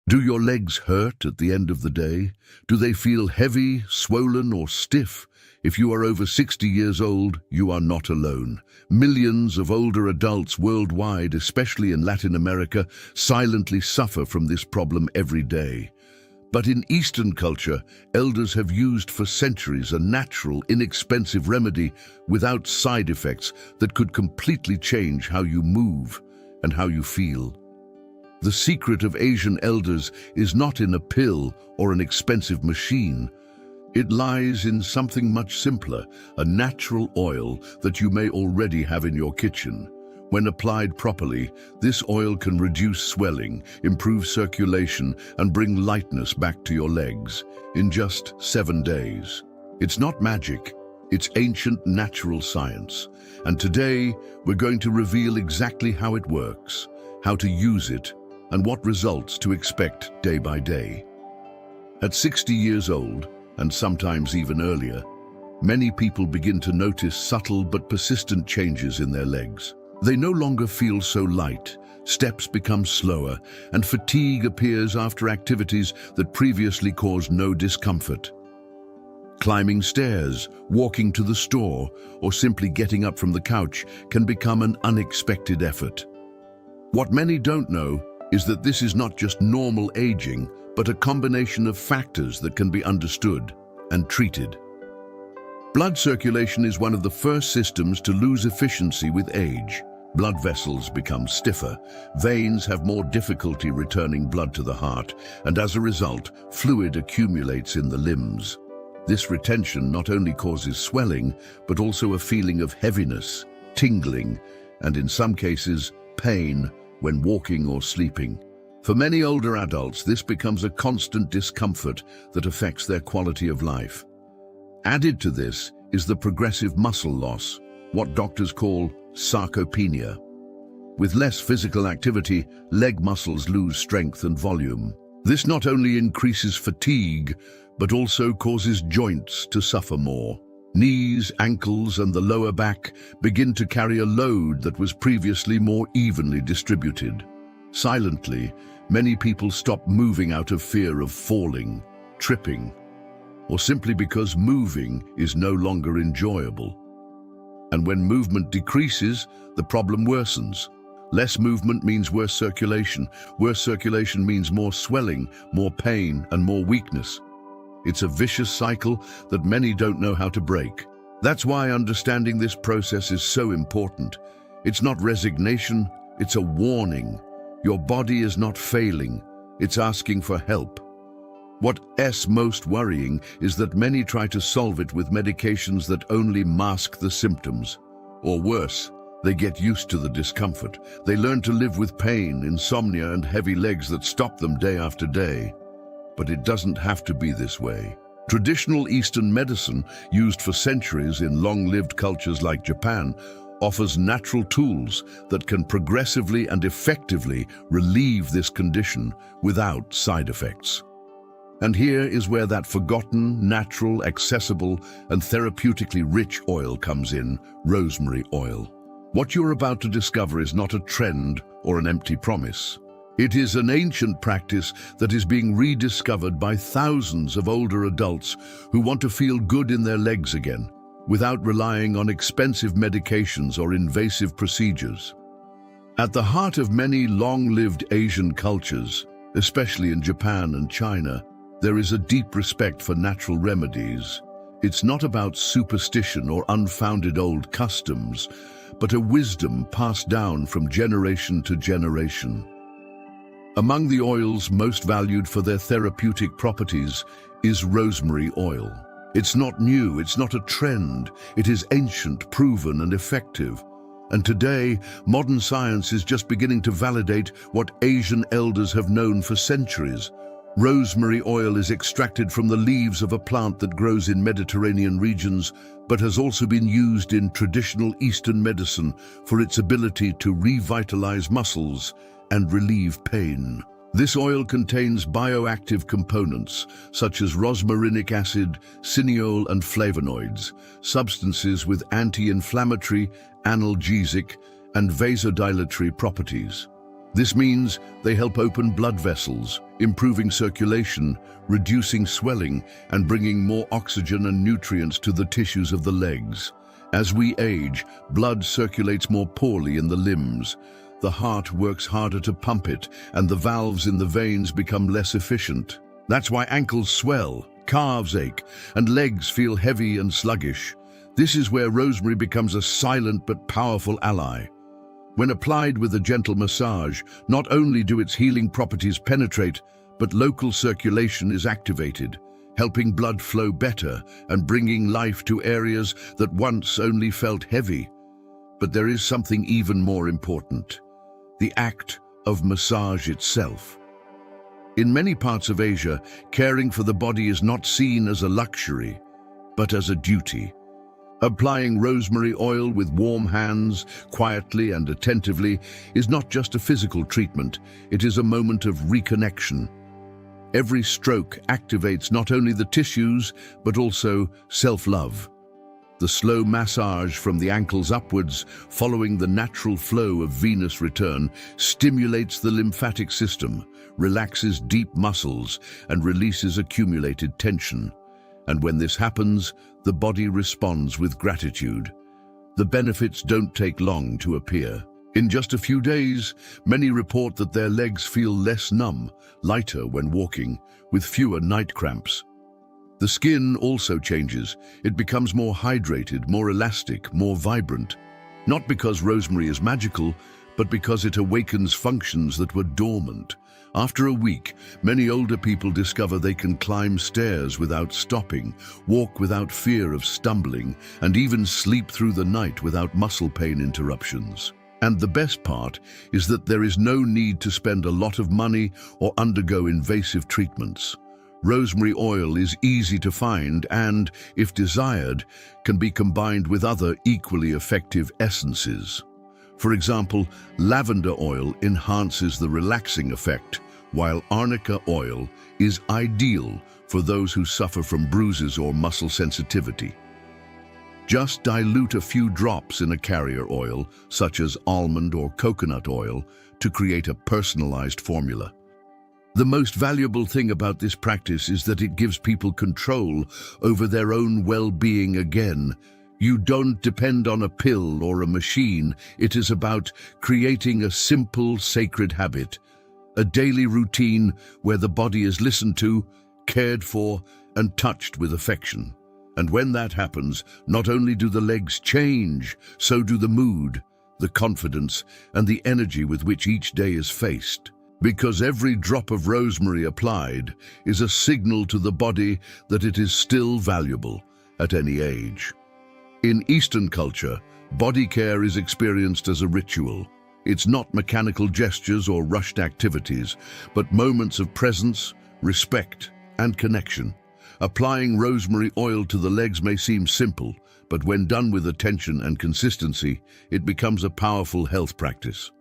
Do your legs hurt at the end of the day? Do they feel heavy, swollen, or stiff? If you are over 60 years old, you are not alone. Millions of older adults worldwide, especially in Latin America, silently suffer from this problem every day. But in Eastern culture, elders have used for centuries a natural, inexpensive remedy without side effects that could completely change how you move and how you feel. The secret of Asian elders is not in a pill or an expensive machine. It lies in something much simpler, a natural oil that you may already have in your kitchen. When applied properly, this oil can reduce swelling, improve circulation, and bring lightness back to your legs in just 7 days. It's not magic, it's ancient natural science. And today, we're going to reveal exactly how it works, how to use it, and what results to expect day by day. At 60 years old, and sometimes even earlier, many people begin to notice subtle but persistent changes in their legs. They no longer feel so light, steps become slower, and fatigue appears after activities that previously caused no discomfort. Climbing stairs, walking to the store, or simply getting up from the couch can become an unexpected effort. What many don't know is that this is not just normal aging, but a combination of factors that can be understood and treated. Blood circulation is one of the first systems to lose efficiency with age. Blood vessels become stiffer, veins have more difficulty returning blood to the heart, and as a result, fluid accumulates in the limbs. This retention not only causes swelling, but also a feeling of heaviness, tingling, and in some cases, pain when walking or sleeping. For many older adults, this becomes a constant discomfort that affects their quality of life. Added to this is the progressive muscle loss, what doctors call sarcopenia. With less physical activity, leg muscles lose strength and volume. This not only increases fatigue, but also causes joints to suffer more. Knees, ankles, and the lower back begin to carry a load that was previously more evenly distributed. Silently, many people stop moving out of fear of falling, tripping, or simply because moving is no longer enjoyable. And when movement decreases, the problem worsens. Less movement means worse circulation. Worse circulation means more swelling, more pain, and more weakness. It's a vicious cycle that many don't know how to break. That's why understanding this process is so important. It's not resignation, it's a warning. Your body is not failing, it's asking for help. What's most worrying is that many try to solve it with medications that only mask the symptoms. Or worse, they get used to the discomfort. They learn to live with pain, insomnia, and heavy legs that stop them day after day. But it doesn't have to be this way. Traditional Eastern medicine, used for centuries in long-lived cultures like Japan, offers natural tools that can progressively and effectively relieve this condition without side effects. And here is where that forgotten, natural, accessible, and therapeutically rich oil comes in: rosemary oil. What you're about to discover is not a trend or an empty promise. It is an ancient practice that is being rediscovered by thousands of older adults who want to feel good in their legs again, without relying on expensive medications or invasive procedures. At the heart of many long-lived Asian cultures, especially in Japan and China, there is a deep respect for natural remedies. It's not about superstition or unfounded old customs, but a wisdom passed down from generation to generation. Among the oils most valued for their therapeutic properties is rosemary oil. It's not new, it's not a trend. It is ancient, proven, and effective. And today, modern science is just beginning to validate what Asian elders have known for centuries. Rosemary oil is extracted from the leaves of a plant that grows in Mediterranean regions, but has also been used in traditional Eastern medicine for its ability to revitalize muscles and relieve pain. This oil contains bioactive components such as rosmarinic acid, cineol, and flavonoids, substances with anti-inflammatory, analgesic, and vasodilatory properties. This means they help open blood vessels, improving circulation, reducing swelling, and bringing more oxygen and nutrients to the tissues of the legs. As we age, blood circulates more poorly in the limbs. The heart works harder to pump it, and the valves in the veins become less efficient. That's why ankles swell, calves ache, and legs feel heavy and sluggish. This is where rosemary becomes a silent but powerful ally. When applied with a gentle massage, not only do its healing properties penetrate, but local circulation is activated, helping blood flow better and bringing life to areas that once only felt heavy. But there is something even more important: the act of massage itself. In many parts of Asia, caring for the body is not seen as a luxury, but as a duty. Applying rosemary oil with warm hands, quietly and attentively, is not just a physical treatment, it is a moment of reconnection. Every stroke activates not only the tissues, but also self-love. The slow massage from the ankles upwards, following the natural flow of venous return, stimulates the lymphatic system, relaxes deep muscles, and releases accumulated tension. And when this happens, the body responds with gratitude. The benefits don't take long to appear. In just a few days, many report that their legs feel less numb, lighter when walking, with fewer night cramps. The skin also changes. It becomes more hydrated, more elastic, more vibrant. Not because rosemary is magical, but because it awakens functions that were dormant. After a week, many older people discover they can climb stairs without stopping, walk without fear of stumbling, and even sleep through the night without muscle pain interruptions. And the best part is that there is no need to spend a lot of money or undergo invasive treatments. Rosemary oil is easy to find and, if desired, can be combined with other equally effective essences. For example, lavender oil enhances the relaxing effect, while arnica oil is ideal for those who suffer from bruises or muscle sensitivity. Just dilute a few drops in a carrier oil, such as almond or coconut oil, to create a personalized formula. The most valuable thing about this practice is that it gives people control over their own well-being again. You don't depend on a pill or a machine. It is about creating a simple, sacred habit, a daily routine where the body is listened to, cared for, and touched with affection. And when that happens, not only do the legs change, so do the mood, the confidence, and the energy with which each day is faced. Because every drop of rosemary applied is a signal to the body that it is still valuable at any age. In Eastern culture, body care is experienced as a ritual. It's not mechanical gestures or rushed activities, but moments of presence, respect, and connection. Applying rosemary oil to the legs may seem simple, but when done with attention and consistency, it becomes a powerful health practice.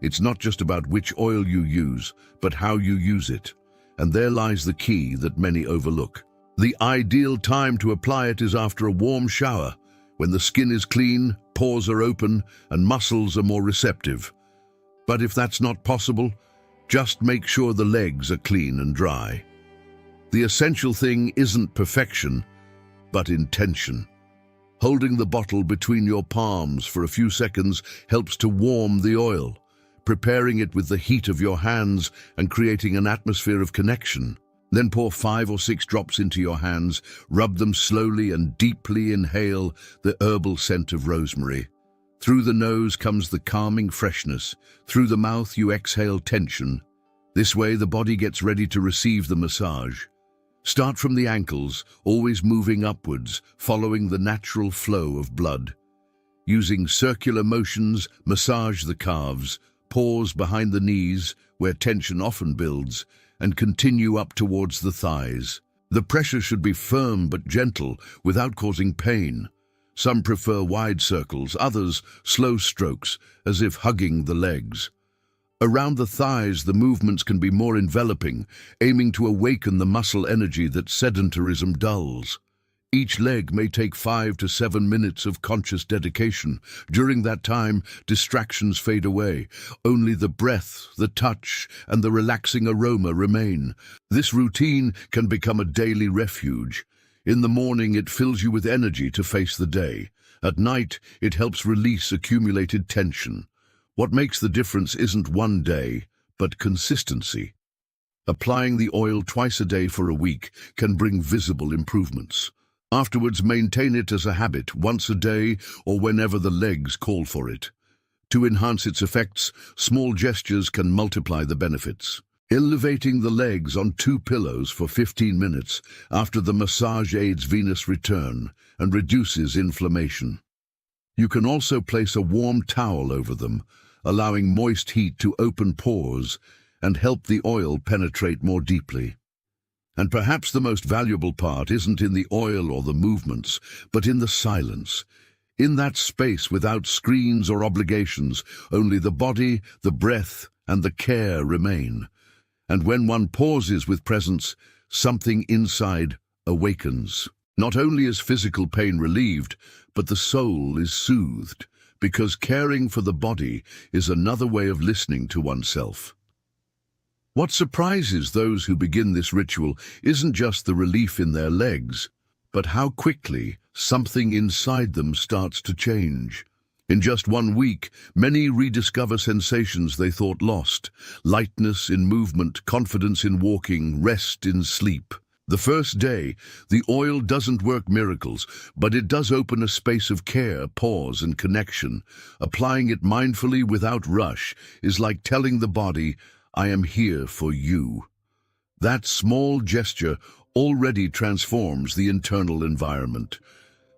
It's not just about which oil you use, but how you use it. And there lies the key that many overlook. The ideal time to apply it is after a warm shower, when the skin is clean, pores are open, and muscles are more receptive. But if that's not possible, just make sure the legs are clean and dry. The essential thing isn't perfection, but intention. Holding the bottle between your palms for a few seconds helps to warm the oil, preparing it with the heat of your hands and creating an atmosphere of connection. Then pour 5 or 6 drops into your hands, rub them slowly and deeply inhale the herbal scent of rosemary. Through the nose comes the calming freshness. Through the mouth you exhale tension. This way the body gets ready to receive the massage. Start from the ankles, always moving upwards, following the natural flow of blood. Using circular motions, massage the calves, pause behind the knees, where tension often builds, and continue up towards the thighs. The pressure should be firm but gentle, without causing pain. Some prefer wide circles, others slow strokes, as if hugging the legs. Around the thighs, the movements can be more enveloping, aiming to awaken the muscle energy that sedentarism dulls. Each leg may take 5 to 7 minutes of conscious dedication. During that time, distractions fade away. Only the breath, the touch, and the relaxing aroma remain. This routine can become a daily refuge. In the morning, it fills you with energy to face the day. At night, it helps release accumulated tension. What makes the difference isn't one day, but consistency. Applying the oil twice a day for a week can bring visible improvements. Afterwards, maintain it as a habit, once a day or whenever the legs call for it. To enhance its effects, small gestures can multiply the benefits. Elevating the legs on 2 pillows for 15 minutes after the massage aids venous return and reduces inflammation. You can also place a warm towel over them, allowing moist heat to open pores and help the oil penetrate more deeply. And perhaps the most valuable part isn't in the oil or the movements, but in the silence. In that space without screens or obligations, only the body, the breath, and the care remain. And when one pauses with presence, something inside awakens. Not only is physical pain relieved, but the soul is soothed, because caring for the body is another way of listening to oneself. What surprises those who begin this ritual isn't just the relief in their legs, but how quickly something inside them starts to change. In just 1 week, many rediscover sensations they thought lost: lightness in movement, confidence in walking, rest in sleep. The first day, the oil doesn't work miracles, but it does open a space of care, pause, and connection. Applying it mindfully without rush is like telling the body, "I am here for you." That small gesture already transforms the internal environment.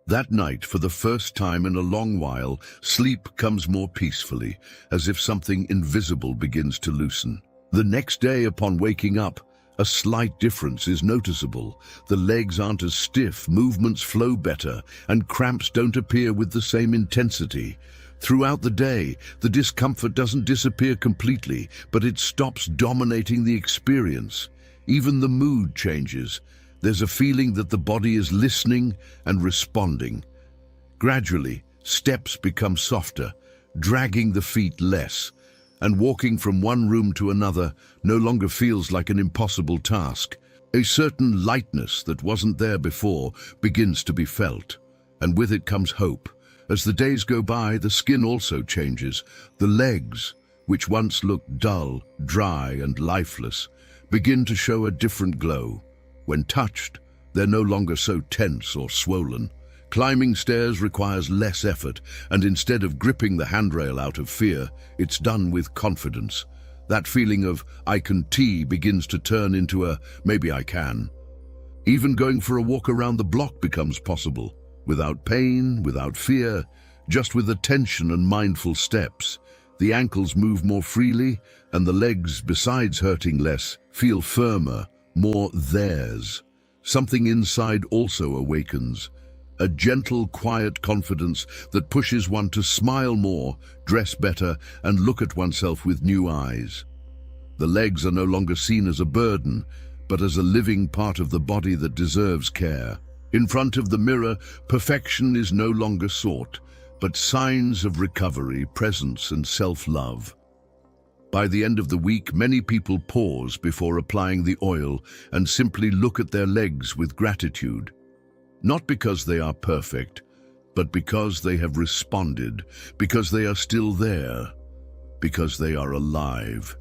That night, for the first time in a long while, sleep comes more peacefully, as if something invisible begins to loosen. The next day, upon waking up, a slight difference is noticeable. The legs aren't as stiff, movements flow better, and cramps don't appear with the same intensity. Throughout the day, the discomfort doesn't disappear completely, but it stops dominating the experience. Even the mood changes. There's a feeling that the body is listening and responding. Gradually, steps become softer, dragging the feet less, and walking from one room to another no longer feels like an impossible task. A certain lightness that wasn't there before begins to be felt, and with it comes hope. As the days go by, the skin also changes. The legs, which once looked dull, dry, and lifeless, begin to show a different glow. When touched, they're no longer so tense or swollen. Climbing stairs requires less effort, and instead of gripping the handrail out of fear, it's done with confidence. That feeling of "I can" begins to turn into a "maybe I can." Even going for a walk around the block becomes possible. Without pain, without fear, just with attention and mindful steps. The ankles move more freely, and the legs, besides hurting less, feel firmer, more theirs. Something inside also awakens. A gentle, quiet confidence that pushes one to smile more, dress better, and look at oneself with new eyes. The legs are no longer seen as a burden, but as a living part of the body that deserves care. In front of the mirror, perfection is no longer sought, but signs of recovery, presence, and self-love. By the end of the week, many people pause before applying the oil and simply look at their legs with gratitude. Not because they are perfect, but because they have responded, because they are still there, because they are alive.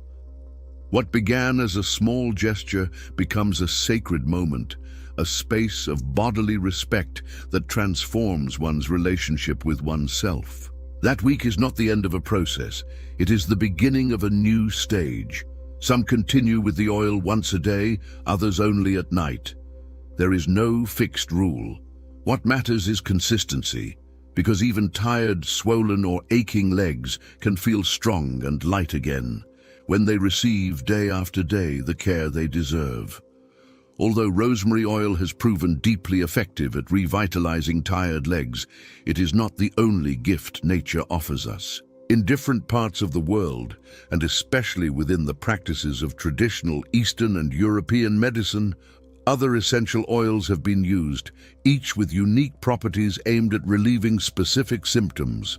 What began as a small gesture becomes a sacred moment, a space of bodily respect that transforms one's relationship with oneself. That week is not the end of a process. It is the beginning of a new stage. Some continue with the oil once a day, others only at night. There is no fixed rule. What matters is consistency, because even tired, swollen, or aching legs can feel strong and light again when they receive day after day the care they deserve. Although rosemary oil has proven deeply effective at revitalizing tired legs, it is not the only gift nature offers us. In different parts of the world, and especially within the practices of traditional Eastern and European medicine, Other essential oils have been used, each with unique properties aimed at relieving specific symptoms.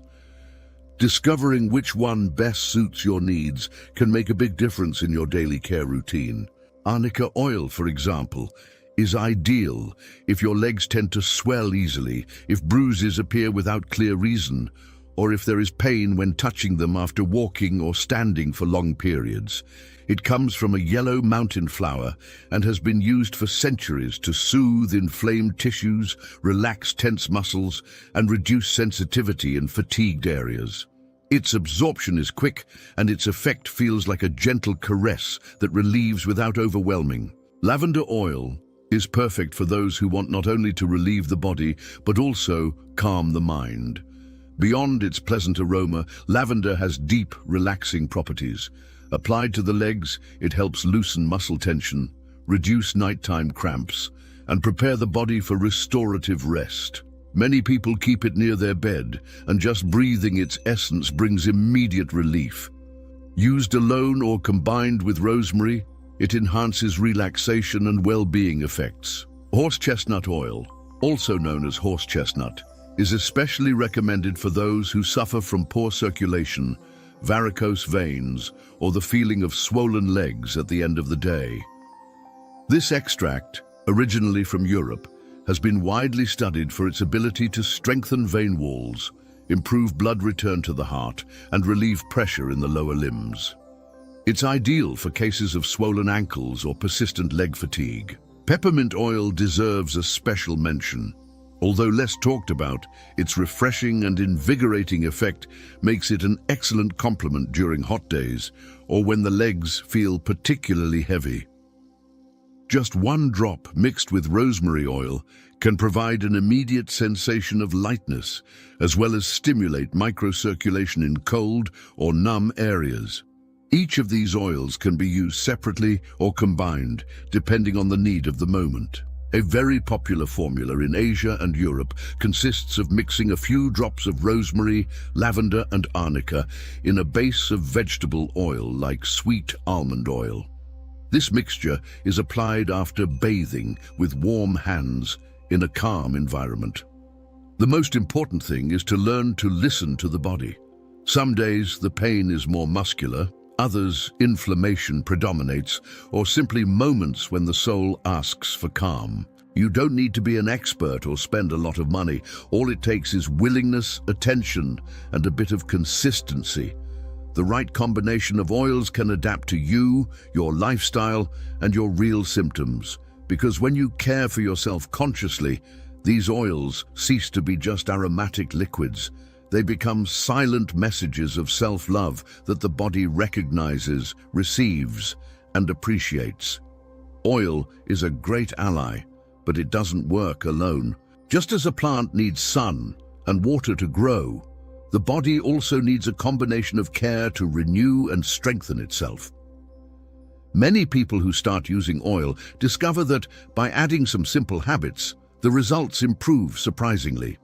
Discovering which one best suits your needs can make a big difference in your daily care routine. Arnica oil, for example, is ideal if your legs tend to swell easily, if bruises appear without clear reason, or if there is pain when touching them after walking or standing for long periods. It comes from a yellow mountain flower and has been used for centuries to soothe inflamed tissues, relax tense muscles, and reduce sensitivity in fatigued areas. Its absorption is quick, and its effect feels like a gentle caress that relieves without overwhelming. Lavender oil is perfect for those who want not only to relieve the body, but also calm the mind. Beyond its pleasant aroma, lavender has deep, relaxing properties. Applied to the legs, it helps loosen muscle tension, reduce nighttime cramps, and prepare the body for restorative rest. Many people keep it near their bed, and just breathing its essence brings immediate relief. Used alone or combined with rosemary, it enhances relaxation and well-being effects. Horse chestnut oil, also known as horse chestnut, is especially recommended for those who suffer from poor circulation, varicose veins, or the feeling of swollen legs at the end of the day. This extract, originally from Europe, has been widely studied for its ability to strengthen vein walls, improve blood return to the heart, and relieve pressure in the lower limbs. It's ideal for cases of swollen ankles or persistent leg fatigue. Peppermint oil deserves a special mention. Although less talked about, its refreshing and invigorating effect makes it an excellent complement during hot days or when the legs feel particularly heavy. Just one drop mixed with rosemary oil can provide an immediate sensation of lightness, as well as stimulate microcirculation in cold or numb areas. Each of these oils can be used separately or combined, depending on the need of the moment. A very popular formula in Asia and Europe consists of mixing a few drops of rosemary, lavender, and arnica in a base of vegetable oil like sweet almond oil. This mixture is applied after bathing with warm hands in a calm environment. The most important thing is to learn to listen to the body. Some days the pain is more muscular, others inflammation predominates, or simply moments when the soul asks for calm. You don't need to be an expert or spend a lot of money. All it takes is willingness, attention, and a bit of consistency. The right combination of oils can adapt to you, your lifestyle, and your real symptoms. Because when you care for yourself consciously, these oils cease to be just aromatic liquids. They become silent messages of self-love that the body recognizes, receives, and appreciates. Oil is a great ally, but it doesn't work alone. Just as a plant needs sun and water to grow, the body also needs a combination of care to renew and strengthen itself. Many people who start using oil discover that by adding some simple habits, the results improve surprisingly.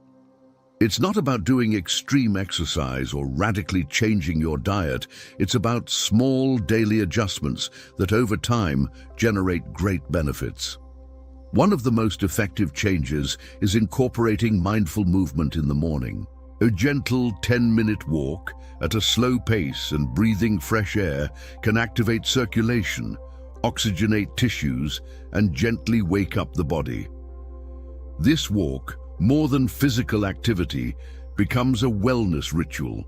It's not about doing extreme exercise or radically changing your diet. It's about small daily adjustments that over time generate great benefits. One of the most effective changes is incorporating mindful movement in the morning. A gentle 10-minute walk at a slow pace and breathing fresh air can activate circulation, oxygenate tissues, and gently wake up the body. This walk, more than physical activity, becomes a wellness ritual,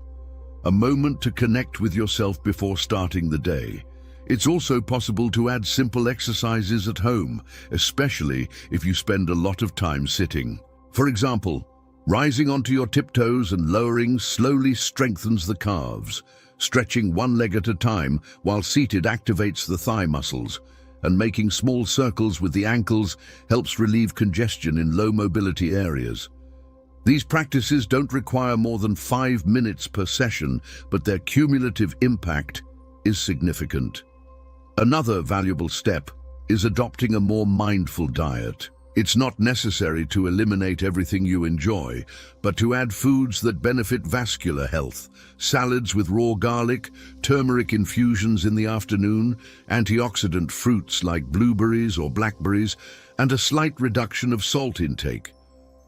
a moment to connect with yourself before starting the day. It's also possible to add simple exercises at home, especially if you spend a lot of time sitting. For example, rising onto your tiptoes and lowering slowly strengthens the calves. Stretching one leg at a time while seated activates the thigh muscles, and making small circles with the ankles helps relieve congestion in low mobility areas. These practices don't require more than 5 minutes per session, but their cumulative impact is significant. Another valuable step is adopting a more mindful diet. It's not necessary to eliminate everything you enjoy, but to add foods that benefit vascular health. Salads with raw garlic, turmeric infusions in the afternoon, antioxidant fruits like blueberries or blackberries, and a slight reduction of salt intake,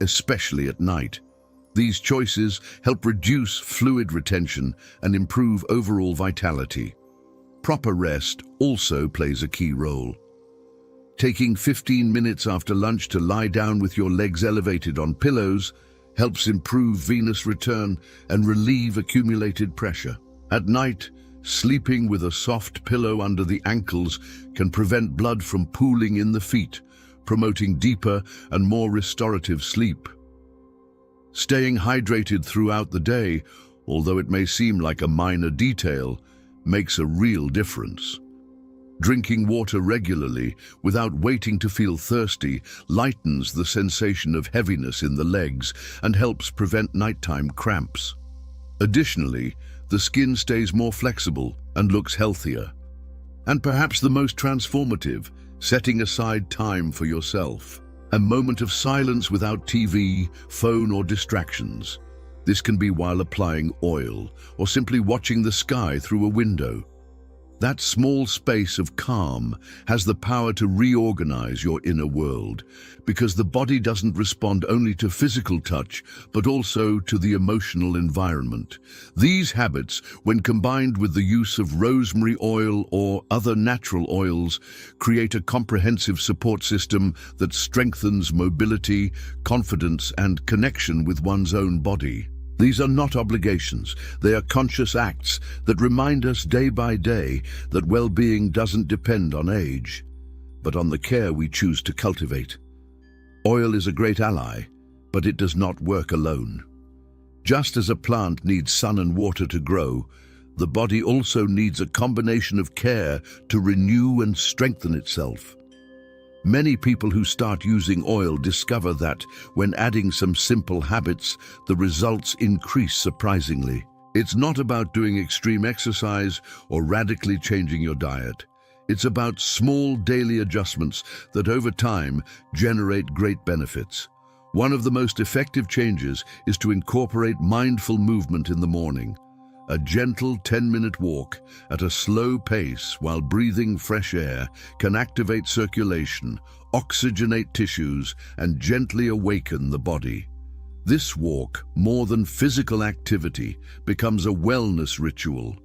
especially at night. These choices help reduce fluid retention and improve overall vitality. Proper rest also plays a key role. Taking 15 minutes after lunch to lie down with your legs elevated on pillows helps improve venous return and relieve accumulated pressure. At night, sleeping with a soft pillow under the ankles can prevent blood from pooling in the feet, promoting deeper and more restorative sleep. Staying hydrated throughout the day, although it may seem like a minor detail, makes a real difference. Drinking water regularly without waiting to feel thirsty lightens the sensation of heaviness in the legs and helps prevent nighttime cramps. Additionally, the skin stays more flexible and looks healthier. And perhaps the most transformative, setting aside time for yourself. A moment of silence without TV, phone, or distractions. This can be while applying oil or simply watching the sky through a window. That small space of calm has the power to reorganize your inner world, because the body doesn't respond only to physical touch, but also to the emotional environment. These habits, when combined with the use of rosemary oil or other natural oils, create a comprehensive support system that strengthens mobility, confidence, and connection with one's own body. These are not obligations, they are conscious acts that remind us day by day that well-being doesn't depend on age, but on the care we choose to cultivate. Oil is a great ally, but it does not work alone. Just as a plant needs sun and water to grow, the body also needs a combination of care to renew and strengthen itself. Many people who start using oil discover that, when adding some simple habits, the results increase surprisingly. It's not about doing extreme exercise or radically changing your diet. It's about small daily adjustments that over time generate great benefits. One of the most effective changes is to incorporate mindful movement in the morning. A gentle 10-minute walk at a slow pace while breathing fresh air can activate circulation, oxygenate tissues, and gently awaken the body. This walk, more than physical activity, becomes a wellness ritual,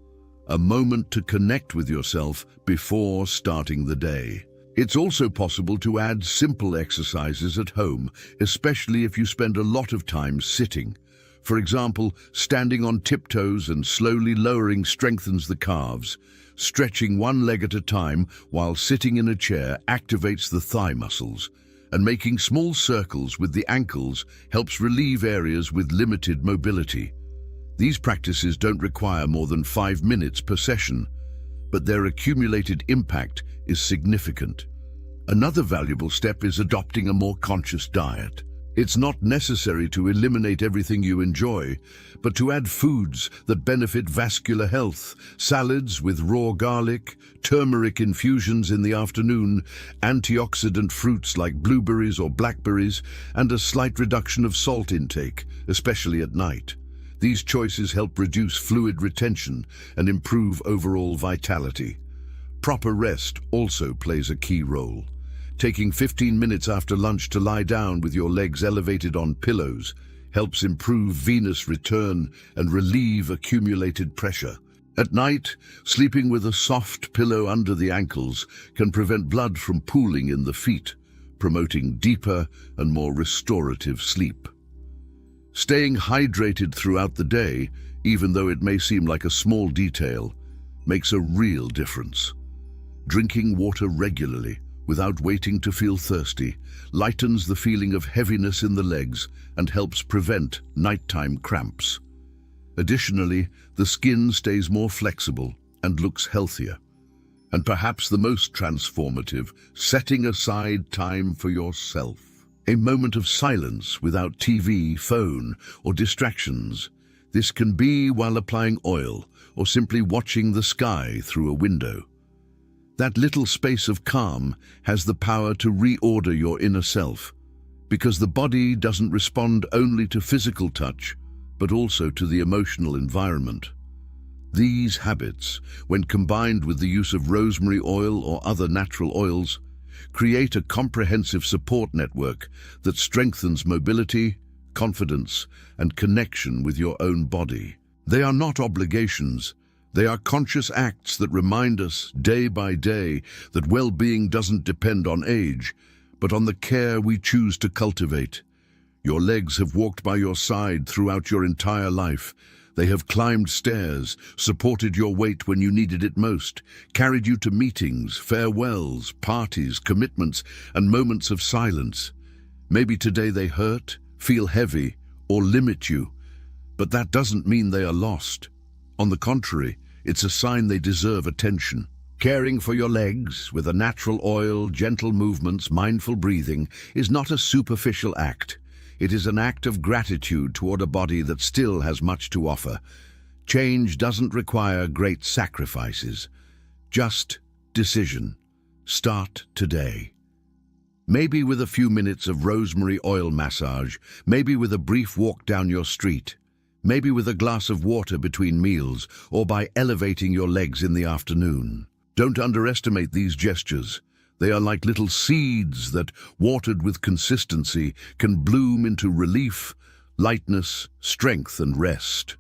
a moment to connect with yourself before starting the day. It's also possible to add simple exercises at home, especially if you spend a lot of time sitting. For example, standing on tiptoes and slowly lowering strengthens the calves. Stretching one leg at a time while sitting in a chair activates the thigh muscles, and making small circles with the ankles helps relieve areas with limited mobility. These practices don't require more than 5 minutes per session, but their accumulated impact is significant. Another valuable step is adopting a more conscious diet. It's not necessary to eliminate everything you enjoy, but to add foods that benefit vascular health. Salads with raw garlic, turmeric infusions in the afternoon, antioxidant fruits like blueberries or blackberries, and a slight reduction of salt intake, especially at night. These choices help reduce fluid retention and improve overall vitality. Proper rest also plays a key role. Taking 15 minutes after lunch to lie down with your legs elevated on pillows helps improve venous return and relieve accumulated pressure. At night, sleeping with a soft pillow under the ankles can prevent blood from pooling in the feet, promoting deeper and more restorative sleep. Staying hydrated throughout the day, even though it may seem like a small detail, makes a real difference. Drinking water regularly, without waiting to feel thirsty, lightens the feeling of heaviness in the legs and helps prevent nighttime cramps. Additionally, the skin stays more flexible and looks healthier. And perhaps the most transformative, setting aside time for yourself. A moment of silence without TV, phone, or distractions. This can be while applying oil or simply watching the sky through a window. That little space of calm has the power to reorder your inner self, because the body doesn't respond only to physical touch, but also to the emotional environment. These habits, when combined with the use of rosemary oil or other natural oils, create a comprehensive support network that strengthens mobility, confidence, and connection with your own body. They are not obligations. They are conscious acts that remind us day by day that well-being doesn't depend on age, but on the care we choose to cultivate. Your legs have walked by your side throughout your entire life. They have climbed stairs, supported your weight when you needed it most, carried you to meetings, farewells, parties, commitments, and moments of silence. Maybe today they hurt, feel heavy, or limit you, but that doesn't mean they are lost. On the contrary, it's a sign they deserve attention. Caring for your legs with a natural oil, gentle movements, mindful breathing is not a superficial act. It is an act of gratitude toward a body that still has much to offer. Change doesn't require great sacrifices, just decision. Start today. Maybe with a few minutes of rosemary oil massage, maybe with a brief walk down your street, maybe with a glass of water between meals, or by elevating your legs in the afternoon. Don't underestimate these gestures. They are like little seeds that, watered with consistency, can bloom into relief, lightness, strength, and rest.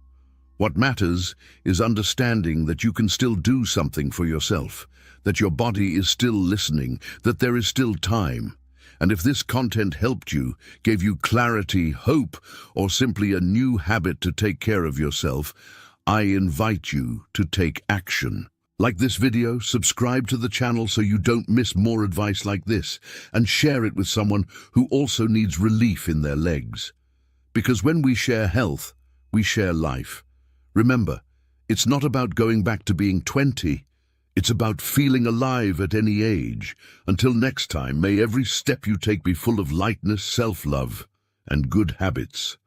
What matters is understanding that you can still do something for yourself, that your body is still listening, that there is still time. And if this content helped you, gave you clarity, hope, or simply a new habit to take care of yourself, I invite you to take action. Like this video, subscribe to the channel so you don't miss more advice like this, and share it with someone who also needs relief in their legs. Because when we share health, we share life. Remember, it's not about going back to being 20. It's about feeling alive at any age. Until next time, may every step you take be full of lightness, self-love, and good habits.